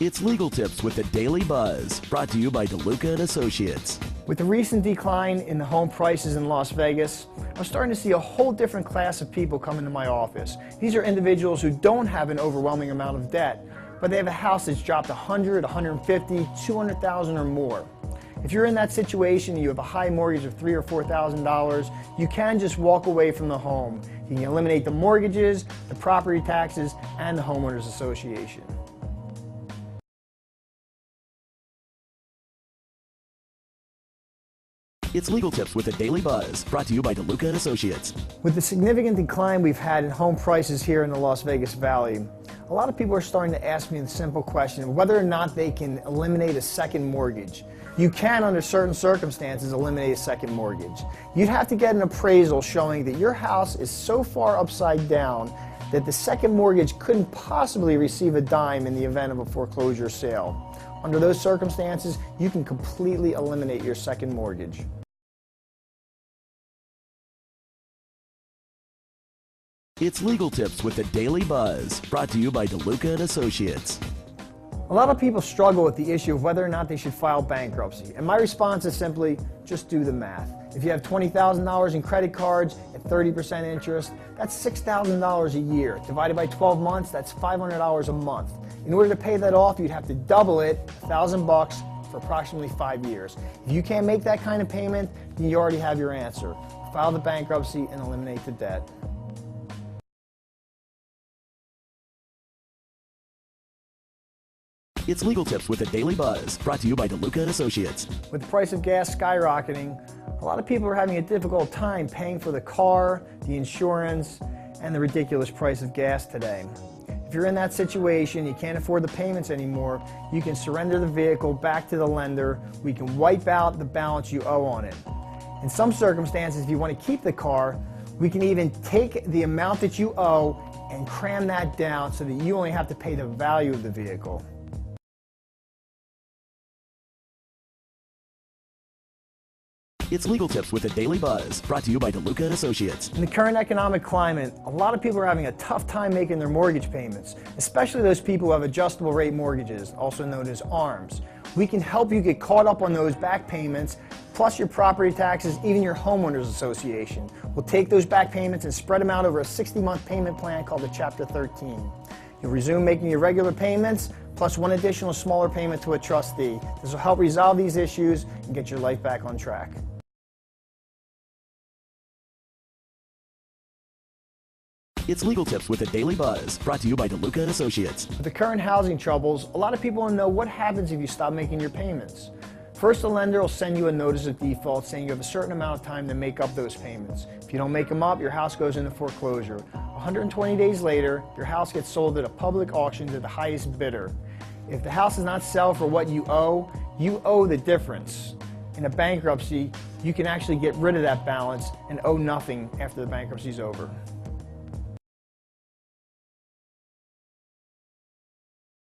It's Legal Tips with the Daily Buzz, brought to you by DeLuca & Associates. With the recent decline in the home prices in Las Vegas, I'm starting to see a whole different class of people come into my office. These are individuals who don't have an overwhelming amount of debt, but they have a house that's dropped $100,000, $150,000, $200,000 or more. If you're in that situation and you have a high mortgage of $3,000 or $4,000, you can just walk away from the home. You can eliminate the mortgages, the property taxes, and the homeowners association. It's Legal Tips with the Daily Buzz, brought to you by DeLuca & Associates. With the significant decline we've had in home prices here in the Las Vegas Valley, a lot of people are starting to ask me the simple question of whether or not they can eliminate a second mortgage. You can, under certain circumstances, eliminate a second mortgage. You'd have to get an appraisal showing that your house is so far upside down that the second mortgage couldn't possibly receive a dime in the event of a foreclosure sale. Under those circumstances, you can completely eliminate your second mortgage. It's Legal Tips with the Daily Buzz, brought to you by DeLuca & Associates. A lot of people struggle with the issue of whether or not they should file bankruptcy, and my response is simply, just do the math. If you have $20,000 in credit cards at 30% interest, that's $6,000 a year. Divided by 12 months, that's $500 a month. In order to pay that off, you'd have to double it, $1,000 for approximately 5 years. If you can't make that kind of payment, then you already have your answer. File the bankruptcy and eliminate the debt. It's Legal Tips with the Daily Buzz, brought to you by DeLuca & Associates. With the price of gas skyrocketing, a lot of people are having a difficult time paying for the car, the insurance, and the ridiculous price of gas today. If you're in that situation, you can't afford the payments anymore, you can surrender the vehicle back to the lender. We can wipe out the balance you owe on it. In some circumstances, if you want to keep the car, we can even take the amount that you owe and cram that down so that you only have to pay the value of the vehicle. It's Legal Tips with the Daily Buzz, brought to you by DeLuca & Associates. In the current economic climate, a lot of people are having a tough time making their mortgage payments, especially those people who have adjustable rate mortgages, also known as ARMs. We can help you get caught up on those back payments, plus your property taxes, even your homeowners association. We'll take those back payments and spread them out over a 60-month payment plan called the Chapter 13. You'll resume making your regular payments, plus one additional smaller payment to a trustee. This will help resolve these issues and get your life back on track. It's Legal Tips with the Daily Buzz, brought to you by DeLuca & Associates. With the current housing troubles, a lot of people want to know what happens if you stop making your payments. First, the lender will send you a notice of default saying you have a certain amount of time to make up those payments. If you don't make them up, your house goes into foreclosure. 120 days later, your house gets sold at a public auction to the highest bidder. If the house does not sell for what you owe the difference. In a bankruptcy, you can actually get rid of that balance and owe nothing after the bankruptcy is over.